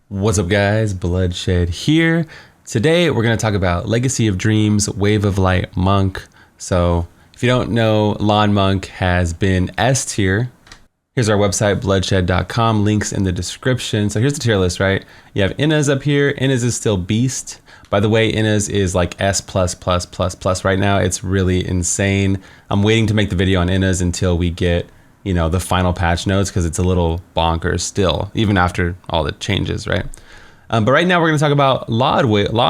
What's up guys, Bloodshed here. Today we're going to talk about Legacy of Dreams, Wave of Light Monk. So if you don't know, LON Monk has been S tier. Here's our website, bloodshed.com, links in the description. So here's the tier list, right? You have Inna's up here. Inna's is still Beast. By the way, Inna's is like S++++ right now. It's really insane. I'm waiting to make the video on Inna's until we get the final patch notes, because it's a little bonkers still, even after all the changes, right? But right now we're going to talk about LOD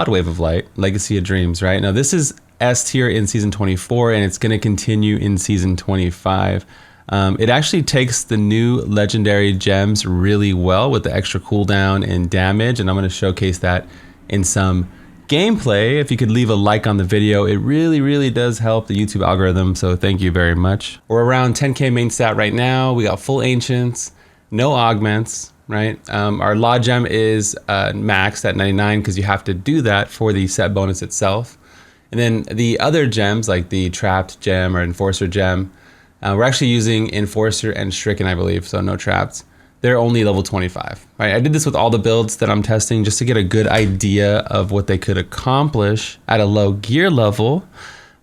Wave of Light, Legacy of Dreams, right? Now this is S tier in season 24, and it's going to continue in season 25. It actually takes the new legendary gems really well with the extra cooldown and damage, and I'm going to showcase that in some gameplay. If you could leave a like on the video, it really does help the YouTube algorithm, so thank you very much. We're around 10k main stat right now. We got full ancients, no augments, right? Our law gem is maxed at 99 because you have to do that for the set bonus itself. And then the other gems like the trapped gem or enforcer gem, we're actually using enforcer and stricken, I believe, so no trapped. They're only level 25, right? I did this with all the builds that I'm testing just to get a good idea of what they could accomplish at a low gear level.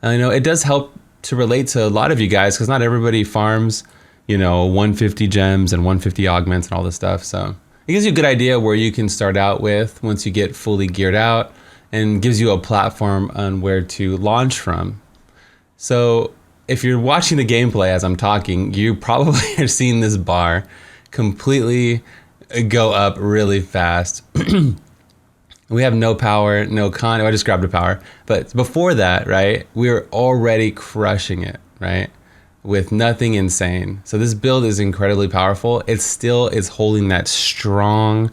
It does help to relate to a lot of you guys, because not everybody farms, 150 gems and 150 augments and all this stuff. So it gives you a good idea where you can start out with once you get fully geared out, and gives you a platform on where to launch from. So if you're watching the gameplay as I'm talking, you probably are seeing this bar completely go up really fast. We have no power, no con. I just grabbed a power. But before that, right, we were already crushing it, right, with nothing insane. So this build is incredibly powerful. It still is holding that strong,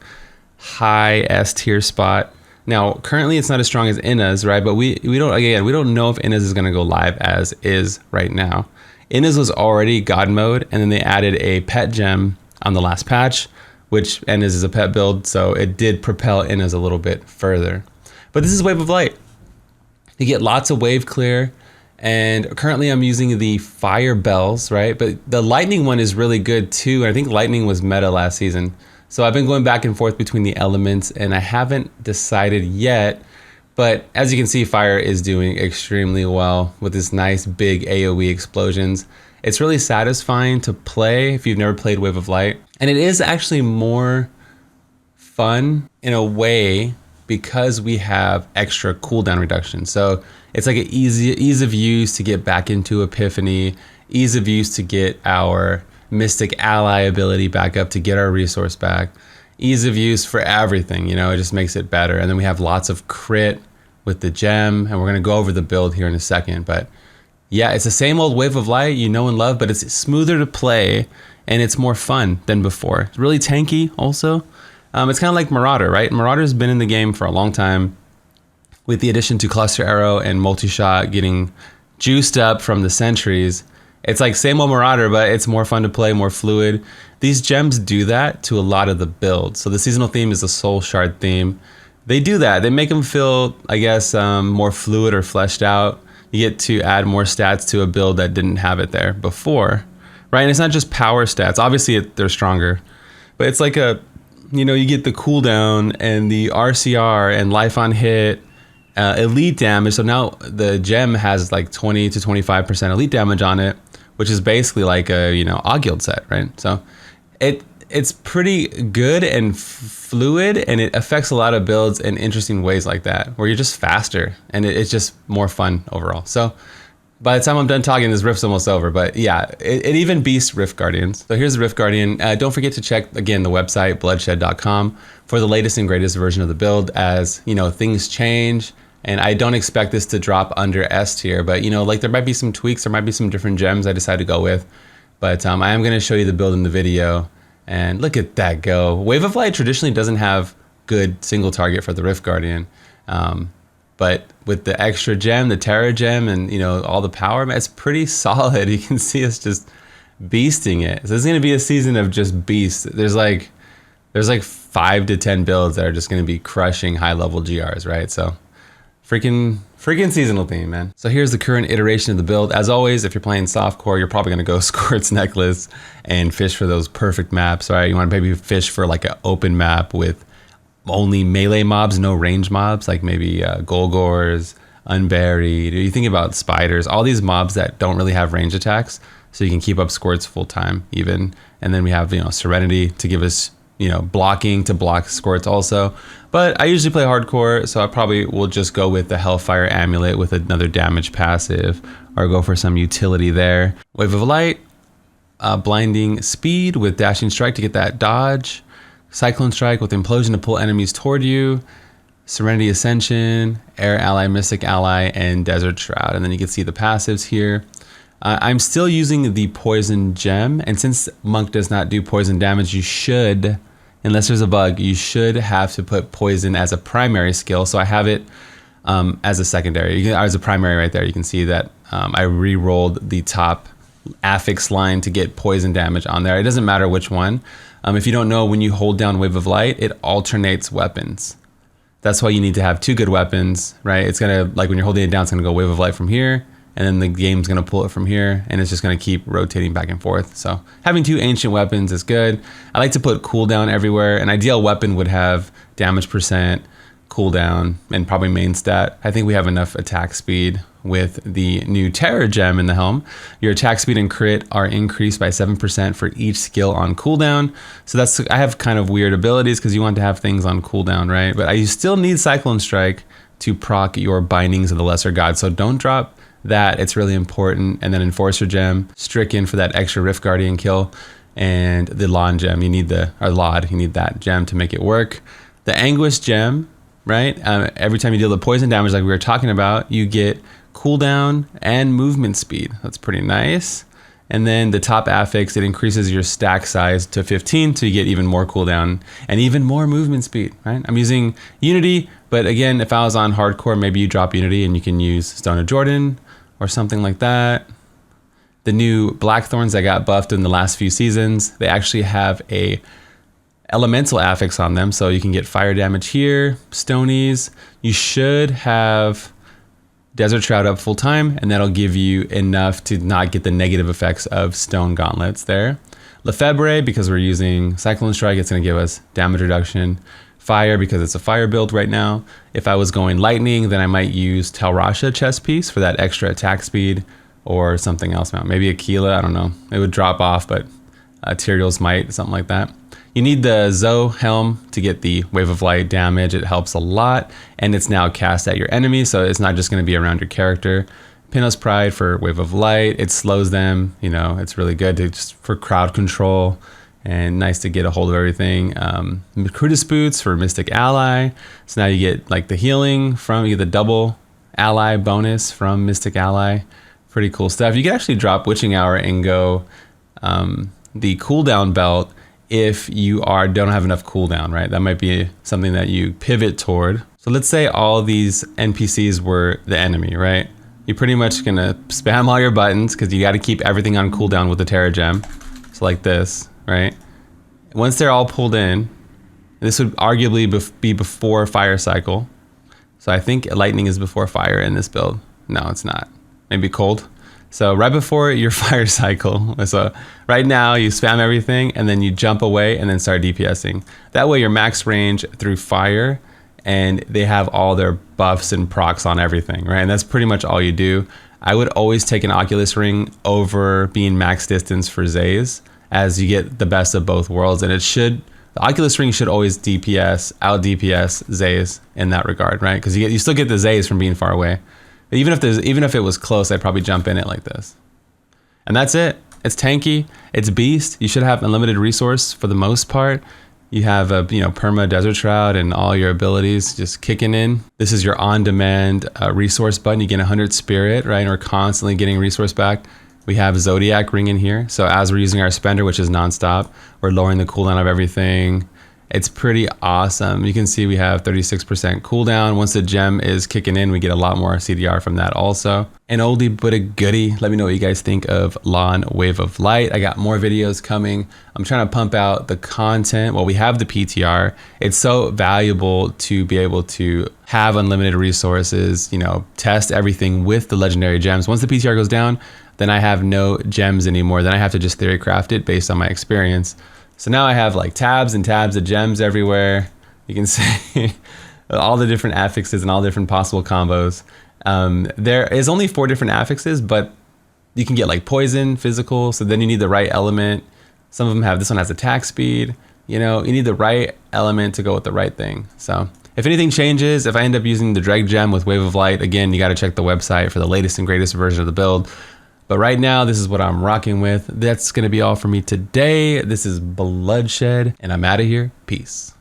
high S tier spot. Now, currently it's not as strong as Inna's, right? But we don't know if Inna's is gonna go live as is right now. Inna's was already God mode, and then they added a pet gem on the last patch, which Inna's is a pet build, so it did propel Inna's a little bit further. But this is Wave of Light. You get lots of wave clear, and currently I'm using the fire bells, right? But the lightning one is really good too, and I think lightning was meta last season. So I've been going back and forth between the elements, and I haven't decided yet, but as you can see, fire is doing extremely well with this nice big AoE explosions. It's really satisfying to play if you've never played Wave of Light. And it is actually more fun in a way because we have extra cooldown reduction. So it's like an ease of use to get back into Epiphany, ease of use to get our Mystic Ally ability back up, to get our resource back, ease of use for everything, it just makes it better. And then we have lots of crit with the gem, and we're gonna go over the build here in a second, but yeah, it's the same old Wave of Light you know and love, but it's smoother to play and it's more fun than before. It's really tanky also. It's kind of like Marauder, right? Marauder's been in the game for a long time, with the addition to Cluster Arrow and Multi-Shot getting juiced up from the sentries. It's like same old Marauder, but it's more fun to play, more fluid. These gems do that to a lot of the builds. So the seasonal theme is the Soul Shard theme. They do that. They make them feel, I guess, more fluid or fleshed out. You get to add more stats to a build that didn't have it there before, right? And it's not just power stats. Obviously, they're stronger, but it's like you get the cooldown and the RCR and life on hit, elite damage. So now the gem has like 20 to 25% elite damage on it, which is basically like a Augiled set, right? So it's pretty good and fluid, and it affects a lot of builds in interesting ways like that, where you're just faster and it's just more fun overall. So by the time I'm done talking, this rift's almost over, but yeah, it even beats Rift Guardians. So here's the Rift Guardian. Don't forget to check, again, the website, bloodshed.com, for the latest and greatest version of the build, as things change. And I don't expect this to drop under S tier, but there might be some tweaks, there might be some different gems I decide to go with. But I am gonna show you the build in the video. And look at that go. Wave of Light traditionally doesn't have good single target for the Rift Guardian. But with the extra gem, the Terra gem, and all the power, it's pretty solid. You can see us just beasting it. So this is gonna be a season of just beast. There's like 5 to 10 builds that are just gonna be crushing high level GRs, right? So freaking seasonal theme, man. So here's the current iteration of the build. As always, if you're playing softcore, you're probably gonna go Squirt's Necklace and fish for those perfect maps, right? You wanna maybe fish for like an open map with only melee mobs, no range mobs, like maybe Golgors, Unburied, or you think about spiders, all these mobs that don't really have range attacks, so you can keep up squirts full time even. And then we have, Serenity to give us, blocking to block squirts also. But I usually play hardcore, so I probably will just go with the Hellfire Amulet with another damage passive, or go for some utility there. Wave of Light, Blinding Speed with Dashing Strike to get that dodge. Cyclone Strike with Implosion to pull enemies toward you. Serenity Ascension, Air Ally, Mystic Ally, and Desert Shroud. And then you can see the passives here. I'm still using the Poison Gem, and since Monk does not do poison damage, you should, unless there's a bug, you should have to put Poison as a primary skill. So I have it as a secondary, as a primary right there. You can see that I re-rolled the top affix line to get poison damage on there. It doesn't matter which one. If you don't know, when you hold down Wave of Light, it alternates weapons. That's why you need to have two good weapons, right? It's gonna, like when you're holding it down, it's gonna go Wave of Light from here, and then the game's gonna pull it from here, and it's just gonna keep rotating back and forth. So having two ancient weapons is good. I like to put cooldown everywhere. An ideal weapon would have damage percent, cooldown, and probably main stat. I think we have enough attack speed with the new Terror Gem in the helm. Your attack speed and crit are increased by 7% for each skill on cooldown. So I have kind of weird abilities because you want to have things on cooldown, right? But you still need Cyclone Strike to proc your Bindings of the Lesser God. So don't drop that, it's really important. And then Enforcer Gem, Stricken for that extra Rift Guardian kill. And the LON Gem, you need you need that gem to make it work. The Anguish Gem, right? Every time you deal the poison damage like we were talking about, you get cooldown and movement speed. That's pretty nice. And then the top affix, it increases your stack size to 15, so you get even more cooldown and even more movement speed, right? I'm using Unity, but again, if I was on hardcore, maybe you drop Unity and you can use Stone of Jordan or something like that. The new Blackthorns that got buffed in the last few seasons, they actually have a elemental affix on them, so you can get fire damage here. Stonies, you should have Desert Shroud up full time, and that'll give you enough to not get the negative effects of Stone Gauntlets there. Lefebvre, because we're using Cyclone Strike, it's going to give us damage reduction. Fire, because it's a fire build right now. If I was going Lightning, then I might use Talrasha chest piece for that extra attack speed, or something else. Maybe Aquila, I don't know. It would drop off, but Tyrael's Might, something like that. You need the Zoe helm to get the Wave of Light damage. It helps a lot, and it's now cast at your enemy, so it's not just going to be around your character. Pinos Pride for Wave of Light. It slows them. It's really good just for crowd control, and nice to get a hold of everything. Crutus Boots for Mystic Ally. So now you get like the healing you get the double ally bonus from Mystic Ally. Pretty cool stuff. You can actually drop Witching Hour and go the cooldown belt if you don't have enough cooldown, right? That might be something that you pivot toward. So let's say all these NPCs were the enemy, right? You're pretty much gonna spam all your buttons because you gotta keep everything on cooldown with the Terror Gem. So like this, right? Once they're all pulled in, this would arguably be before Fire Cycle. So I think Lightning is before Fire in this build. No, it's not. Maybe Cold. So right before your Fire Cycle, so right now you spam everything and then you jump away and then start DPSing. That way you're max range through fire and they have all their buffs and procs on everything, right? And that's pretty much all you do. I would always take an Oculus Ring over being max distance for Zays, as you get the best of both worlds. And the Oculus Ring should always out DPS Zays in that regard, right? Because you still get the Zays from being far away. Even if it was close, I'd probably jump in it like this. And that's it. It's tanky. It's beast. You should have unlimited resource for the most part. You have a perma Desert Shroud and all your abilities just kicking in. This is your on-demand resource button. You get 100 spirit, right? And we're constantly getting resource back. We have Zodiac Ring in here. So as we're using our spender, which is nonstop, we're lowering the cooldown of everything. It's pretty awesome. You can see we have 36% cooldown. Once the gem is kicking in, we get a lot more CDR from that also. An oldie but a goodie. Let me know what you guys think of LON Wave of Light. I got more videos coming. I'm trying to pump out the content. Well, we have the PTR. It's so valuable to be able to have unlimited resources, test everything with the legendary gems. Once the PTR goes down, then I have no gems anymore. Then I have to just theory craft it based on my experience. So now I have like tabs and tabs of gems everywhere. You can see all the different affixes and all the different possible combos. There is only 4 different affixes, but you can get like poison, physical, so then you need the right element. Some of them have, this one has attack speed. You know, you need the right element to go with the right thing. So if anything changes, if I end up using the Dreg Gem with Wave of Light, again, you got to check the website for the latest and greatest version of the build. But right now, this is what I'm rocking with. That's going to be all for me today. This is Bloodshed, and I'm out of here. Peace.